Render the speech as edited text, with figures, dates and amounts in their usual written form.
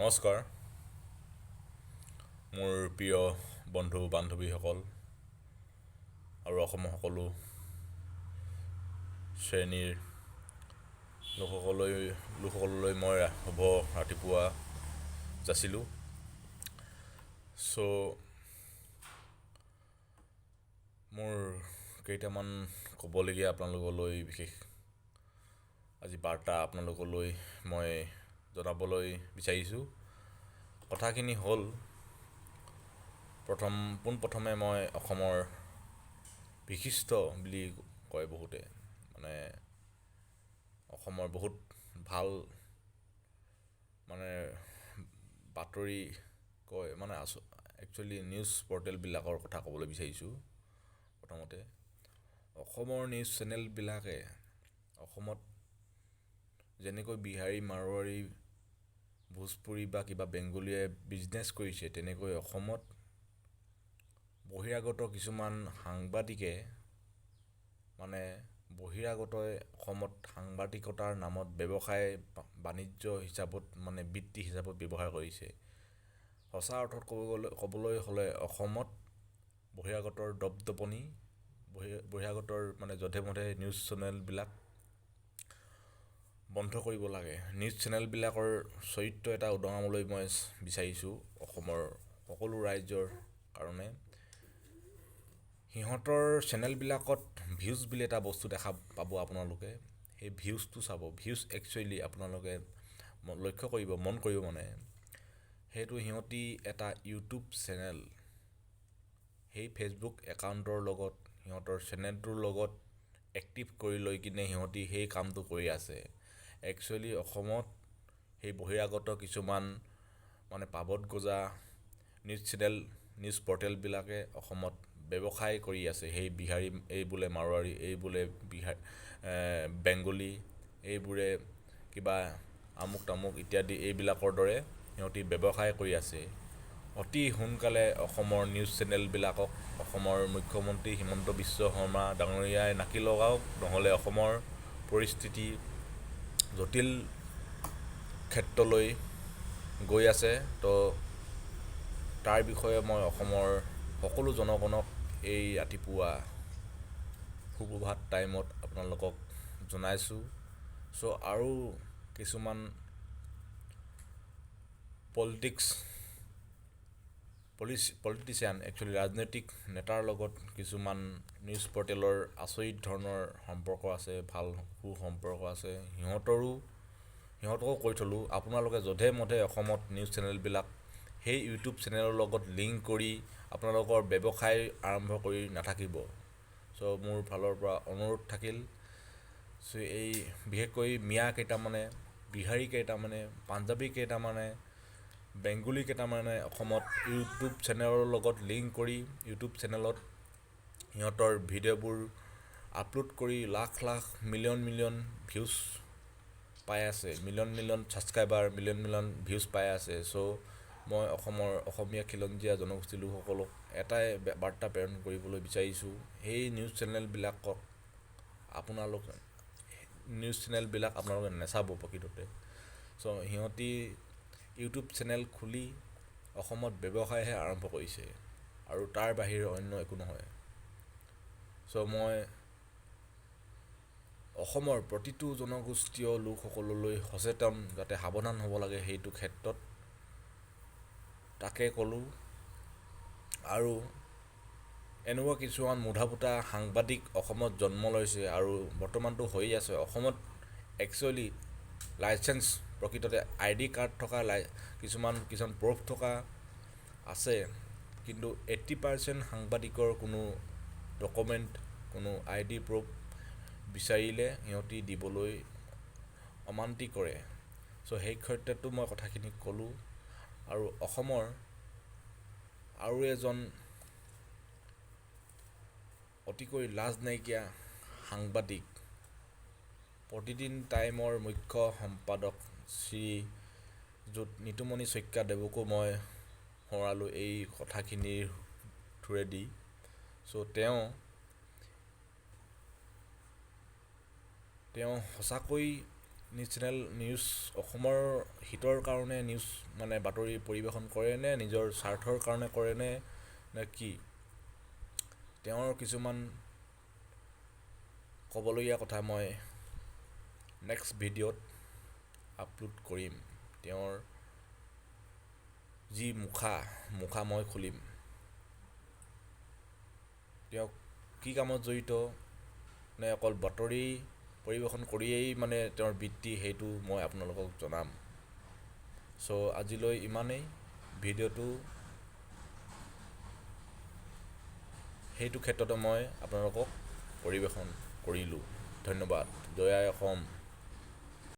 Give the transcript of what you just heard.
নমস্কাৰ মোৰ প্ৰিয় বন্ধু বান্ধৱীসকল আৰু অসমৰ সকলো শ্ৰেণীৰ লোকসকললৈ মই শুভ ৰাতিপুৱা যাচিলোঁ। মোৰ কেইটামান ক'বলগীয়া আপোনালোকলৈ বিশেষ আজি বাৰ্তা আপোনালোকলৈ মই জনাবলৈ বিচাৰিছোঁ। কথাখিনি হ'ল পোনপ্ৰথমে মই অসমৰ বিশিষ্ট বুলি কয় বহুতে, মানে অসমৰ বহুত ভাল বাতৰি কয়, একচুৱেলি নিউজ পৰ্টেলবিলাকৰ কথা ক'বলৈ বিচাৰিছোঁ। প্ৰথমতে অসমৰ নিউজ চেনেলবিলাকে অসমত যেনেকৈ বিহাৰী, মাৰোৱাৰী, ভোজপুৰী বা কিবা বেংগলীয়ে বিজনেছ কৰিছে, তেনেকৈ অসমত বহিৰাগত কিছুমান সাংবাদিকে বহিৰাগতই অসমত সাংবাদিকতাৰ নামত ব্যৱসায় বাণিজ্য হিচাপত বৃত্তি হিচাপত ব্যৱহাৰ কৰিছে। সঁচা অৰ্থত ক'বলৈ হ'লে অসমত বহিৰাগতৰ দপদপনি, বহিৰাগতৰ যধে মধে নিউজ চেনেলবিলাক বন্ধ কৰিব লাগে। নিউজ চেনেলবিলাকৰ চৰিত্ৰ এটা উদঙাবলৈ মই বিচাৰিছোঁ অসমৰ সকলো ৰাইজৰ কাৰণে। সিহঁতৰ চেনেলবিলাকত ভিউজ বুলি এটা বস্তু দেখা পাব আপোনালোকে। সেই ভিউজটো চাব। ভিউজ একচুৱেলি আপোনালোকে লক্ষ্য কৰিব, মন কৰিব সেইটো সিহঁতি এটা ইউটিউব চেনেল, সেই ফেচবুক একাউণ্টৰ লগত সিহঁতৰ চেনেলটোৰ লগত এক্টিভ কৰি লৈ কিনে সিহঁতি সেই কামটো কৰি আছে। একচুৱেলি অসমত সেই বহিৰাগত কিছুমান পাবত গজা নিউজ পৰ্টেলবিলাকে অসমত ব্যৱসায় কৰি আছে। সেই বিহাৰী, এই বোলে মাৰোৱাৰী, এই বোলে বেংগলী, এইবোৰে কিবা আমুক তামুক ইত্যাদি এইবিলাকৰ দৰে সিহঁতি ব্যৱসায় কৰি আছে। অতি সোনকালে অসমৰ নিউজ চেনেলবিলাকক অসমৰ মুখ্যমন্ত্ৰী হিমন্ত বিশ্ব শৰ্মা ডাঙৰীয়াই নাকি লগাওক, নহ'লে অসমৰ পৰিস্থিতি জটিল ক্ষেত্ৰলৈ গৈ আছে। তাৰ বিষয়ে মই অসমৰ সকলো জনগণক এই ৰাতিপুৱা সুপ্ৰভাত টাইমত আপোনালোকক জনাইছোঁ। আৰু কিছুমান পলিটিচিয়ান, একচুৱেলি ৰাজনৈতিক নেতাৰ লগত কিছুমান নিউজ পৰ্টেলৰ আচৰিত ধৰণৰ সম্পৰ্ক আছে, ভাল সুসম্পৰ্ক আছে। সিহঁতকো কৈ থলোঁ, আপোনালোকে যধে মধে অসমত নিউজ চেনেলবিলাক সেই ইউটিউব চেনেলৰ লগত লিংক কৰি আপোনালোকৰ ব্যৱসায় আৰম্ভ কৰি নাথাকিব। মোৰ ফালৰ পৰা অনুৰোধ থাকিল, এই বিশেষকৈ মিয়া কেইটামানে, বিহাৰী কেইটামানে, পাঞ্জাৱী কেইটামানে, বেংগলী কেইটামানে অসমত ইউটিউব চেনেলৰ লগত লিংক কৰি ইউটিউব চেনেলত সিহঁতৰ ভিডিঅ'বোৰ আপলোড কৰি লাখ লাখ মিলিয়ন ভিউজ পাই আছে, মিলিয়ন ছাবস্ক্ৰাইবাৰ, মিলিয়ন ভিউজ পাই আছে। মই অসমৰ অসমীয়া খিলঞ্জীয়া জনগোষ্ঠীৰ লোকসকলক এটাই বাৰ্তা প্ৰেৰণ কৰিবলৈ বিচাৰিছোঁ, সেই নিউজ চেনেলবিলাক আপোনালোকে নাচাব প্ৰকৃততে। সিহঁতি ইউটিউব চেনেল খুলি অসমত ব্যৱসায়হে আৰম্ভ কৰিছে আৰু তাৰ বাহিৰে অন্য একো নহয়। মই অসমৰ প্ৰতিটো জনগোষ্ঠীয় লোকসকললৈ সচেতন, যাতে সাৱধান হ'ব লাগে সেইটো ক্ষেত্ৰত, তাকে ক'লোঁ। আৰু এনেকুৱা কিছুমান মুধাফুটা সাংবাদিক অসমত জন্ম লৈছে আৰু বৰ্তমানটো হৈয়ে আছে। অসমত একচুৱেলি লাইচেঞ্চ, প্ৰকৃততে ID কাৰ্ড থকা কিছুমান প্ৰুফ থকা আছে, কিন্তু 80% সাংবাদিকৰ কোনো ডকুমেণ্ট, কোনো ID প্ৰুফ বিচাৰিলে সিহঁতি দিবলৈ অমান্তি কৰে। সেই ক্ষেত্ৰতো মই কথাখিনি ক'লোঁ। আৰু অসমৰ আৰু এজন অতিকৈ লাজ নাইকিয়া সাংবাদিক, প্ৰতিদিন টাইমৰ মুখ্য সম্পাদক শ্ৰীযুত নিতুমণি শইকীয়াদেৱকো মই সোঁৱৰালোঁ এই কথাখিনিৰ থ্ৰুৱেদি। তেওঁ সঁচাকৈ চেনেল নিউজ অসমৰ হিতৰ কাৰণে নিউজ মানে বাতৰি পৰিৱেশন কৰে নে নিজৰ স্বাৰ্থৰ কাৰণে কৰে নে কি তেওঁৰ কিছুমান ক'বলগীয়া কথা মই নেক্সট ভিডিঅ'ত আপলোড কৰিম। তেওঁৰ যি মুখা মই খুলিম, তেওঁ কি কামত জড়িত নে অকল বাতৰি পৰিৱেশন কৰিয়েই মানে তেওঁৰ বৃত্তি, সেইটো মই আপোনালোকক জনাম। চ' আজিলৈ ইমানেই। ভিডিঅ'টো সেইটো ক্ষেত্ৰতে মই আপোনালোকক পৰিৱেশন কৰিলোঁ। ধন্যবাদ। জয় আই অসম।